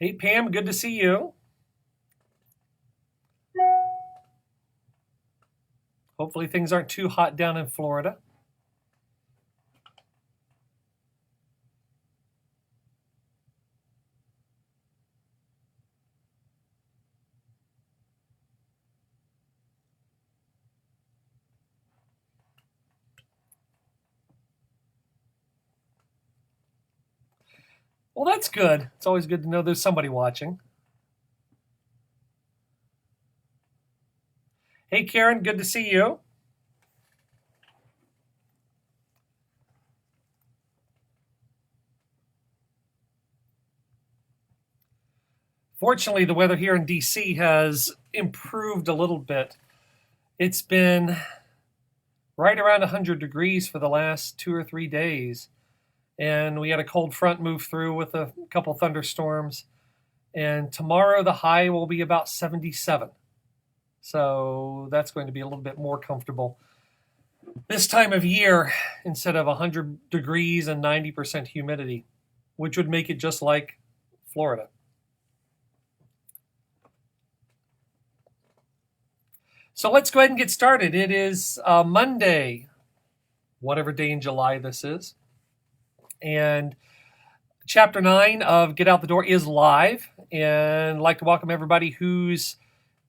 Hey, Pam, good to see you. Hopefully, things aren't too hot down in Florida. Well, that's good. It's always good to know there's somebody watching. Hey, Karen, good to see you. Fortunately, the weather here in DC has improved a little bit. It's been right around 100 degrees for the last 2 or 3 days. And we had a cold front move through with a couple thunderstorms. And tomorrow, the high will be about 77. So that's going to be a little bit more comfortable this time of year instead of 100 degrees and 90% humidity, which would make it just like Florida. So let's go ahead and get started. It is Monday, whatever day in July this is. And chapter 9 of Get Out the Door is live. And I'd like to welcome everybody who's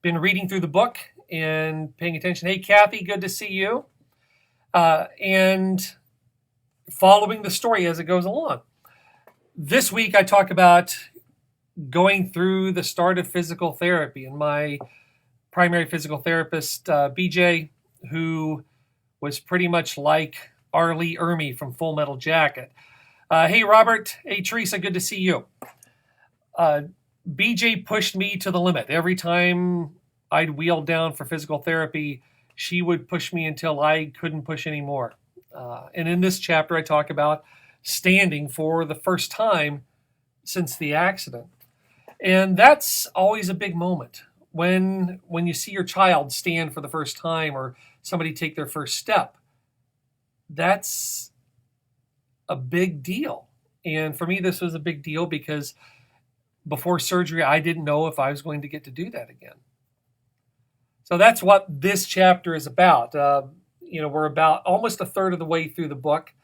been reading through the book and paying attention. Hey, Kathy, good to see you. And following the story as it goes along. This week, I talk about going through the start of physical therapy. And my primary physical therapist, BJ, who was pretty much like R. Lee Ermey from Full Metal Jacket. Hey, Robert. Hey, Teresa, good to see you. BJ pushed me to the limit. Every time I'd wheel down for physical therapy, she would push me until I couldn't push anymore. And in this chapter, I talk about standing for the first time since the accident. And that's always a big moment. When you see your child stand for the first time or somebody take their first step, that's a big deal. And for me, this was a big deal because before surgery, I didn't know if I was going to get to do that again. So that's what this chapter is about. We're about almost a third of the way through the book.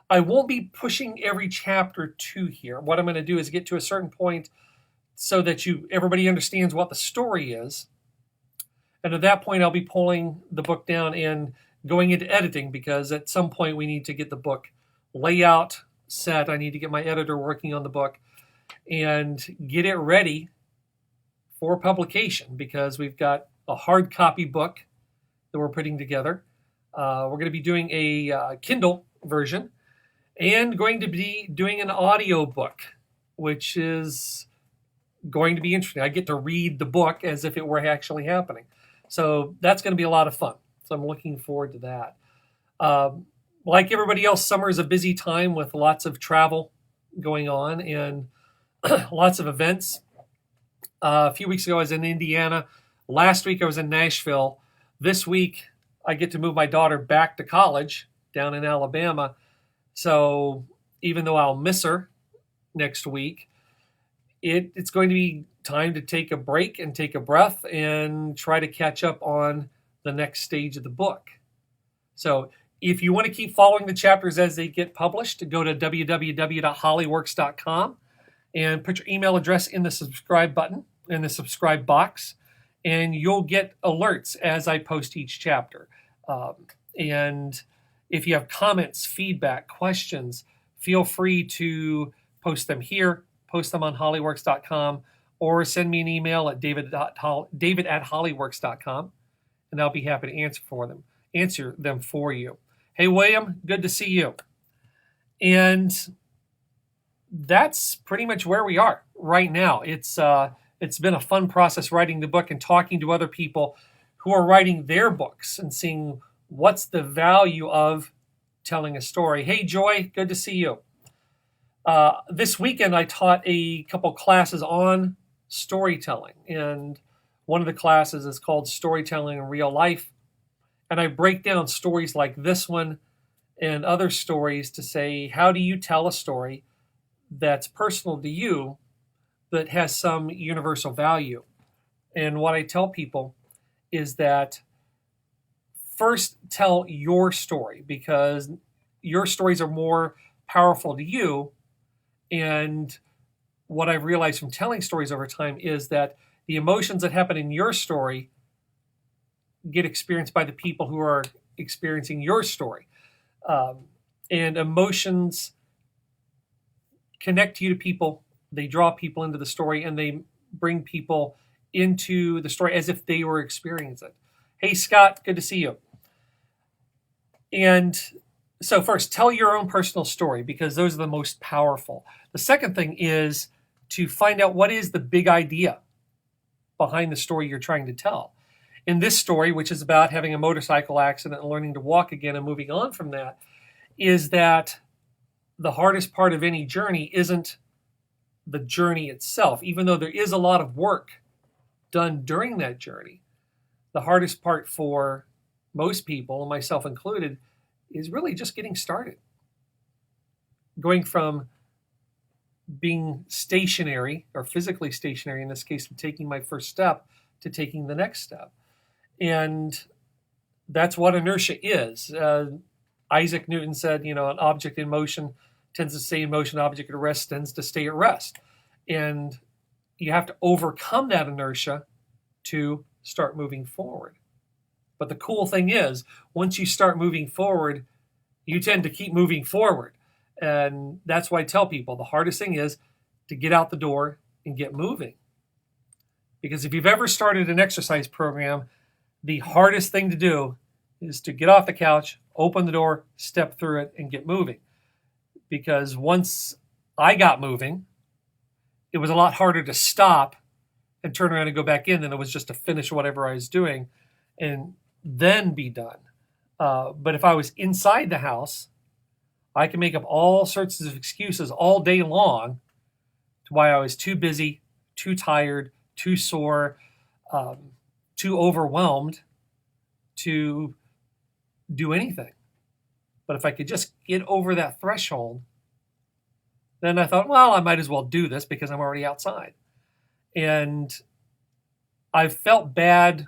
I won't be pushing every chapter to here. What I'm going to do is get to a certain point so that everybody understands what the story is. And at that point, I'll be pulling the book down and going into editing because at some point we need to get the book layout set. I need to get my editor working on the book and get it ready for publication because we've got a hard copy book that we're putting together. We're going to be doing a Kindle version and going to be doing an audio book, which is going to be interesting. I get to read the book as if it were actually happening. So that's going to be a lot of fun. So I'm looking forward to that. Like everybody else, summer is a busy time with lots of travel going on and lots of events. A few weeks ago, I was in Indiana. Last week, I was in Nashville. This week, I get to move my daughter back to college down in Alabama. So even though I'll miss her next week, it's going to be time to take a break and take a breath and try to catch up on the next stage of the book. So if you want to keep following the chapters as they get published, go to www.hollyworks.com and put your email address in the subscribe button, in the subscribe box, and you'll get alerts as I post each chapter. And if you have comments, feedback, questions, feel free to post them here, post them on hollyworks.com, or send me an email at david@hollyworks.com, and I'll be happy to answer them for you. Hey, William, good to see you. And that's pretty much where we are right now. It's been a fun process writing the book and talking to other people who are writing their books and seeing what's the value of telling a story. Hey, Joy, good to see you. This weekend, I taught a couple classes on storytelling, and one of the classes is called Storytelling in Real Life. And I break down stories like this one and other stories to say, how do you tell a story that's personal to you, that has some universal value. And what I tell people is that first tell your story, because your stories are more powerful to you. And what I've realized from telling stories over time is that the emotions that happen in your story get experienced by the people who are experiencing your story. And emotions connect you to people, they draw people into the story, and they bring people into the story as if they were experiencing it. Hey, Scott, good to see you. And so, first, tell your own personal story, because those are the most powerful. The second thing is to find out what is the big idea behind the story you're trying to tell. In this story, which is about having a motorcycle accident and learning to walk again and moving on from that, is that the hardest part of any journey isn't the journey itself, even though there is a lot of work done during that journey. The hardest part for most people, myself included, is really just getting started. Going from being stationary, or physically stationary in this case, and taking my first step, to taking the next step. And that's what inertia is. Isaac Newton said, an object in motion tends to stay in motion, an object at rest tends to stay at rest. And you have to overcome that inertia to start moving forward. But the cool thing is, once you start moving forward, you tend to keep moving forward. And that's why I tell people the hardest thing is to get out the door and get moving. Because if you've ever started an exercise program, the hardest thing to do is to get off the couch, open the door, step through it, and get moving. Because once I got moving, it was a lot harder to stop and turn around and go back in than it was just to finish whatever I was doing and then be done. But if I was inside the house, I can make up all sorts of excuses all day long to why I was too busy, too tired, too sore, too overwhelmed to do anything. But if I could just get over that threshold, then I thought, well, I might as well do this because I'm already outside. And I've felt bad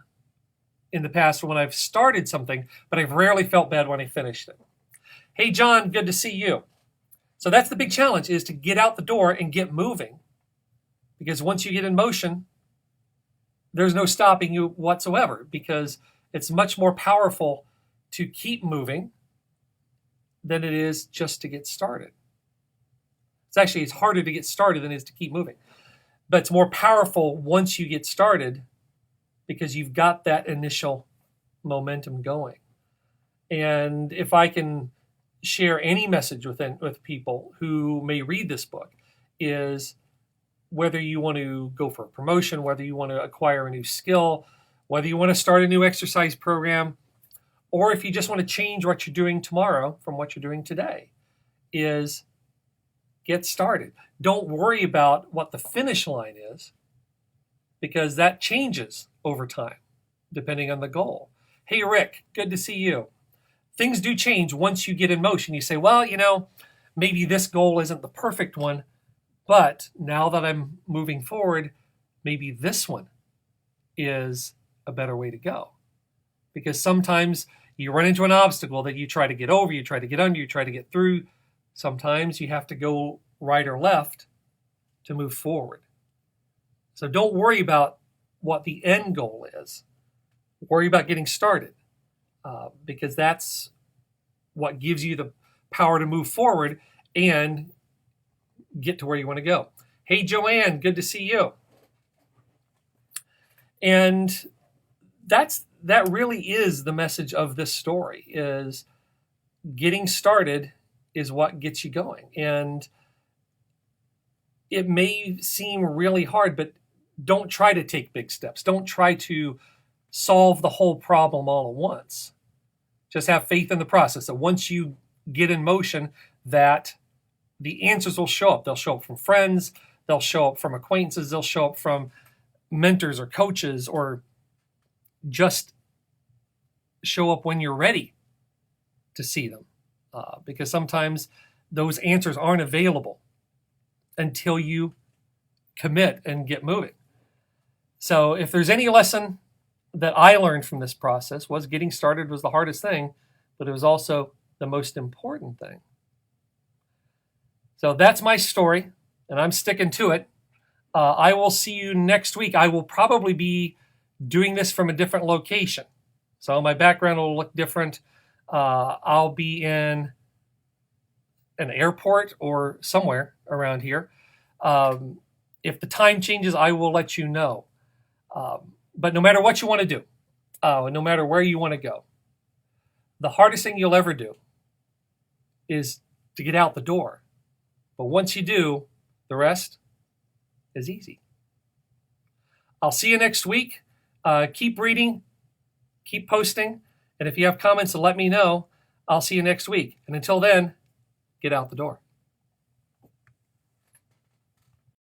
in the past when I've started something, but I've rarely felt bad when I finished it. Hey, John, good to see you. So that's the big challenge, is to get out the door and get moving. Because once you get in motion, there's no stopping you whatsoever, because it's much more powerful to keep moving than it is just to get started. It's harder to get started than it is to keep moving. But it's more powerful once you get started because you've got that initial momentum going. And if I can share any message with people who may read this book, is whether you want to go for a promotion, whether you want to acquire a new skill, whether you want to start a new exercise program, or if you just want to change what you're doing tomorrow from what you're doing today, is get started. Don't worry about what the finish line is, because that changes over time, depending on the goal. Hey, Rick, good to see you. Things do change once you get in motion. You say, well, maybe this goal isn't the perfect one, but now that I'm moving forward, maybe this one is a better way to go. Because sometimes you run into an obstacle that you try to get over, you try to get under, you try to get through. Sometimes you have to go right or left to move forward. So don't worry about what the end goal is. Worry about getting started, because that's what gives you the power to move forward and get to where you want to go. Hey, Joanne, good to see you. And that really is the message of this story, is getting started is what gets you going. And it may seem really hard, but don't try to take big steps. Don't try to solve the whole problem all at once. Just have faith in the process that once you get in motion, that the answers will show up. They'll show up from friends, they'll show up from acquaintances, they'll show up from mentors or coaches, or just show up when you're ready to see them. Because sometimes those answers aren't available until you commit and get moving. So if there's any lesson that I learned from this process, was getting started was the hardest thing, but it was also the most important thing. So that's my story, and I'm sticking to it. I will see you next week. I will probably be doing this from a different location. So my background will look different. I'll be in an airport or somewhere around here. If the time changes, I will let you know. But no matter what you want to do, no matter where you want to go, the hardest thing you'll ever do is to get out the door. But once you do, the rest is easy. I'll see you next week. Keep reading, keep posting, and if you have comments to let me know, I'll see you next week. And until then, get out the door.